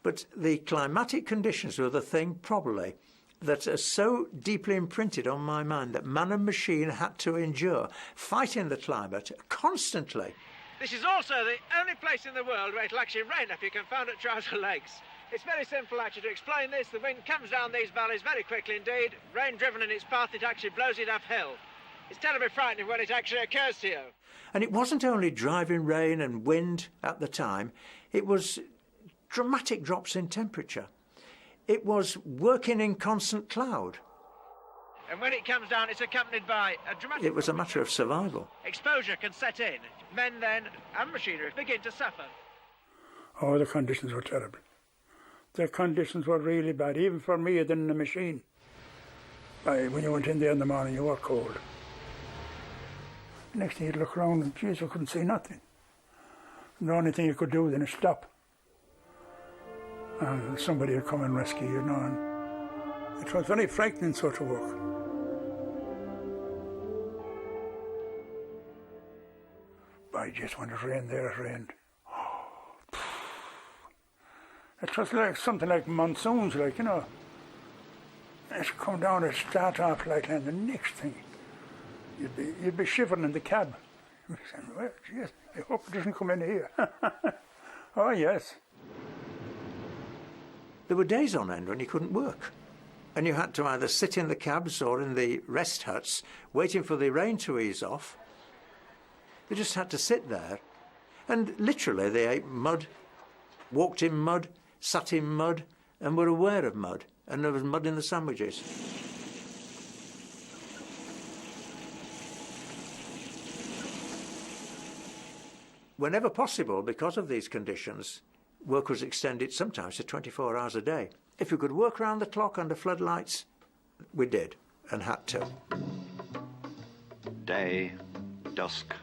But the climatic conditions were the thing, probably, that are so deeply imprinted on my mind that man and machine had to endure, fighting the climate constantly. This is also the only place in the world where it'll actually rain if you can find at Trouser Lakes. It's very simple actually to explain this. The wind comes down these valleys very quickly indeed. Rain driven in its path, it actually blows it uphill. It's terribly frightening when it actually occurs to you. And it wasn't only driving rain and wind at the time, it was dramatic drops in temperature. It was working in constant cloud. And when it comes down, it's accompanied by a dramatic... It was a matter of survival. Exposure can set in. Men then, and machinery, begin to suffer. Oh, the conditions were terrible. The conditions were really bad, even for me than in the machine. When you went in there in the morning, you were cold. Next thing you'd look around and, geez, you couldn't see nothing. And the only thing you could do then is stop. And somebody would come and rescue you, and it was very frightening sort of work. By just when it rained there, it rained. It was like something like monsoons, like, you know. It's come down, it start off like, and the next thing, you'd be shivering in the cab. You'd be saying, well, geez, I hope it doesn't come in here. Oh, yes. There were days on end when you couldn't work. And you had to either sit in the cabs or in the rest huts, waiting for the rain to ease off. They just had to sit there. And literally, they ate mud, walked in mud, sat in mud, and were aware of mud. And there was mud in the sandwiches. Whenever possible, because of these conditions, work was extended sometimes to 24 hours a day. If we could work around the clock under floodlights, we did, and had to. Day, dusk,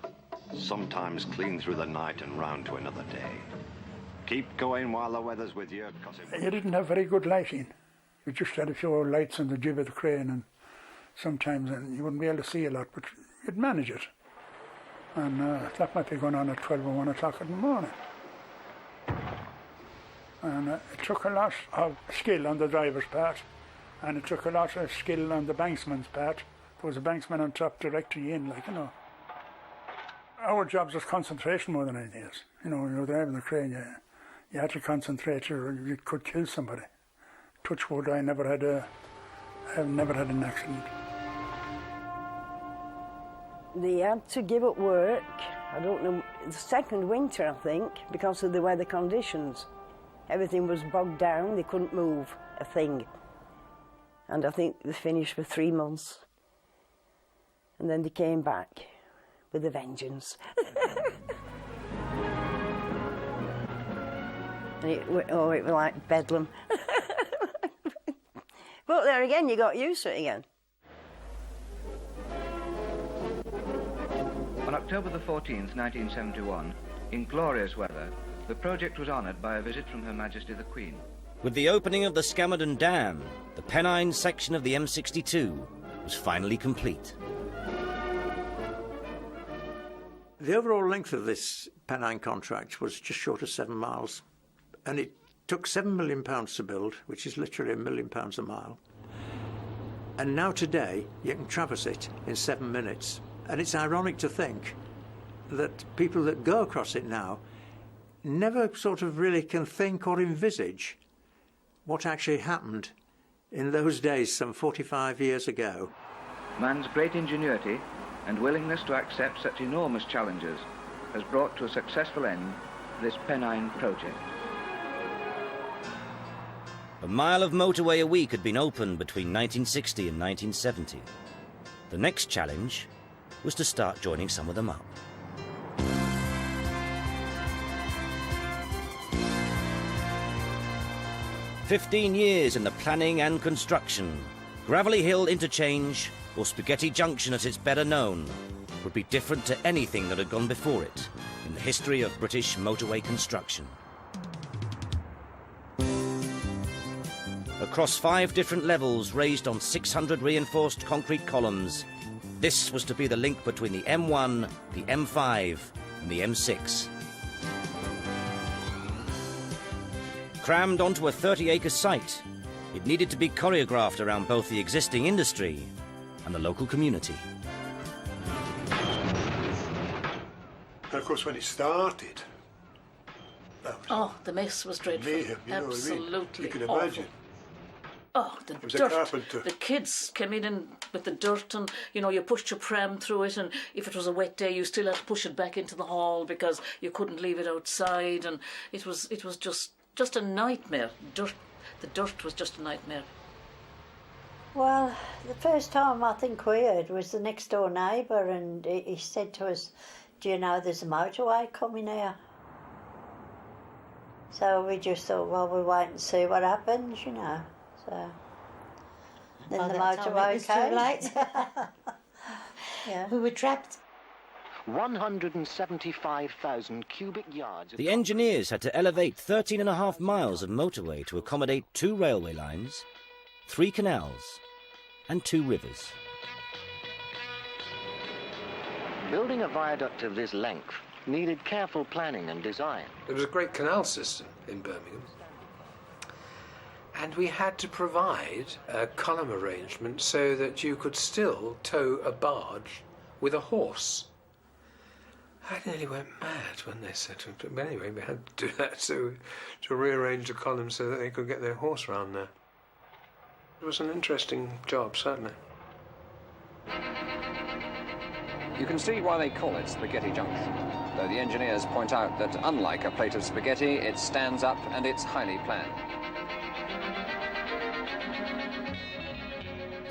sometimes clean through the night and round to another day. Keep going while the weather's with you. You didn't have very good lighting. You just had a few lights on the jib of the crane, and sometimes you wouldn't be able to see a lot, but you'd manage it. And that might be going on at 12 or 1 o'clock in the morning. And it took a lot of skill on the driver's part, and it took a lot of skill on the banksman's part. There was a banksman on top directing you in, like, you know. Our jobs was concentration more than anything else. You know, when you were driving the crane, you had to concentrate or you could kill somebody. Touch wood, I've never had an accident. They had to give up work, I don't know, the second winter, I think, because of the weather conditions. Everything was bogged down, they couldn't move a thing. And I think they finished for 3 months. And then they came back with a vengeance. And it was like bedlam. But there again, you got used to it again. On October the 14th, 1971, in glorious weather, the project was honoured by a visit from Her Majesty the Queen. With the opening of the Scammerdon Dam, the Pennine section of the M62 was finally complete. The overall length of this Pennine contract was just short of 7 miles, and it took £7 million to build, which is literally £1 million a mile. And now today, you can traverse it in 7 minutes. And it's ironic to think that people that go across it now never sort of really can think or envisage what actually happened in those days some 45 years ago. Man's great ingenuity and willingness to accept such enormous challenges has brought to a successful end this Pennine project. A mile of motorway a week had been opened between 1960 and 1970. The next challenge was to start joining some of them up. "15 years in the planning and construction, Gravelly Hill Interchange, or Spaghetti Junction as it's better known, would be different to anything that had gone before it in the history of British motorway construction. Across 5 different levels raised on 600 reinforced concrete columns, this was to be the link between the M1, the M5 and the M6. Crammed onto a 30-acre site, it needed to be choreographed around both the existing industry and the local community. And of course, when it started, the mess was dreadful. Mayhem, Absolutely you can awful. imagine. Oh, the He was a dirt. carpenter. The kids came in with the dirt, and, you know, you pushed your pram through it, and if it was a wet day, you still had to push it back into the hall because you couldn't leave it outside, and it was just a nightmare. The dirt was just a nightmare. Well, the first time I think we heard was the next door neighbour, and he said to us, "Do you know there's a motorway coming here?" So we just thought, well, we'll wait and see what happens, you know. So then By the that time motorway it was came. too late. Yeah. We were trapped. 175,000 cubic yards. The engineers had to elevate 13.5 miles of motorway to accommodate 2 railway lines, 3 canals, and 2 rivers. Building a viaduct of this length needed careful planning and design. There was a great canal system in Birmingham, and we had to provide a column arrangement so that you could still tow a barge with a horse. I nearly went mad when they said to him, but anyway, we had to do that to rearrange the column so that they could get their horse round there. It was an interesting job, certainly. You can see why they call it Spaghetti Junction, though the engineers point out that unlike a plate of spaghetti, it stands up and it's highly planned.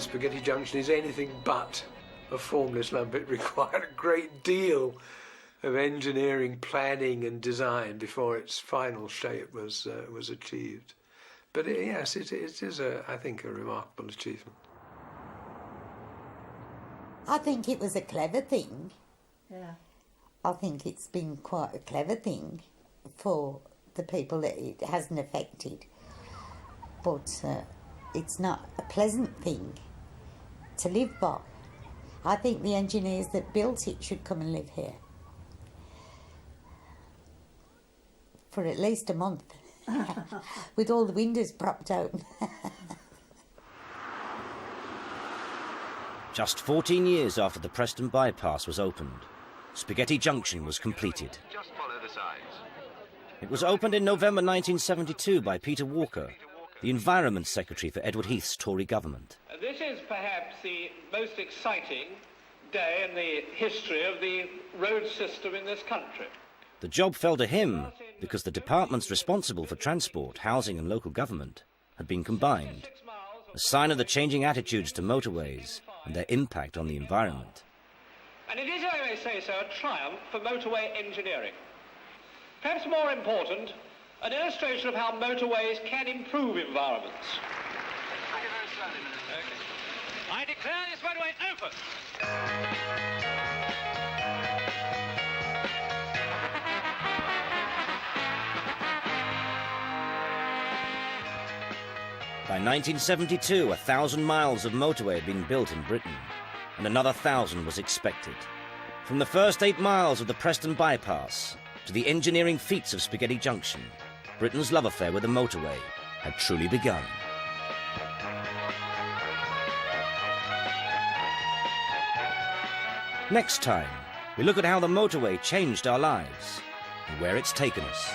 Spaghetti Junction is anything but a formless lump. It required a great deal of engineering, planning and design before its final shape was achieved. But yes, it is, I think, a remarkable achievement. I think it was a clever thing. Yeah. I think it's been quite a clever thing for the people that it hasn't affected. But it's not a pleasant thing to live by. I think the engineers that built it should come and live here for at least a month with all the windows propped open. Just 14 years after the Preston bypass was opened, Spaghetti Junction was completed. Just follow the signs. It was opened in November 1972 by Peter Walker, the Environment Secretary for Edward Heath's Tory government. This is perhaps the most exciting day in the history of the road system in this country. The job fell to him because the departments responsible for transport, housing and local government had been combined, a sign of the changing attitudes to motorways and their impact on the environment. And it is, I may say so, a triumph for motorway engineering. Perhaps more important, an illustration of how motorways can improve environments. Okay. I declare this motorway open. By 1972, 1,000 miles of motorway had been built in Britain, and another 1,000 was expected. From the first 8 miles of the Preston bypass to the engineering feats of Spaghetti Junction, Britain's love affair with the motorway had truly begun. Next time, we look at how the motorway changed our lives and where it's taken us.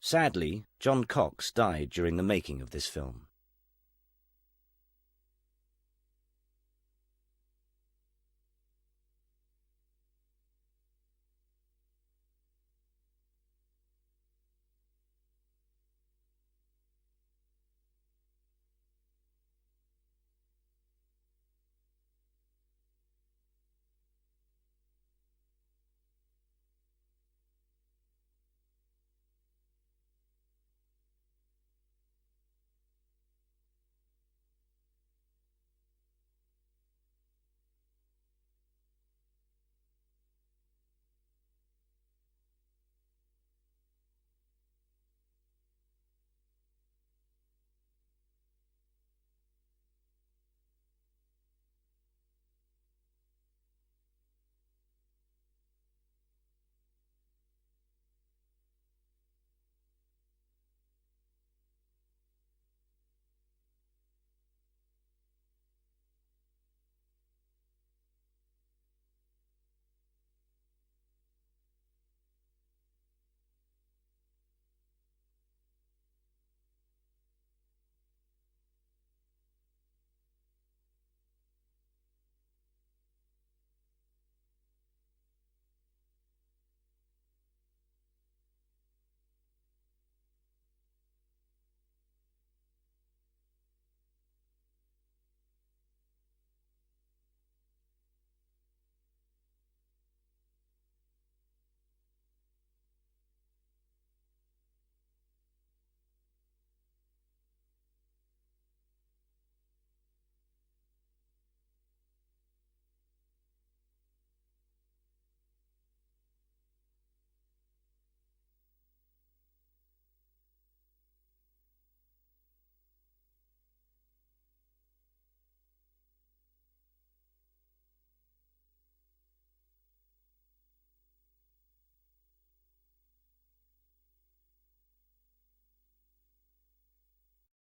Sadly, John Cox died during the making of this film.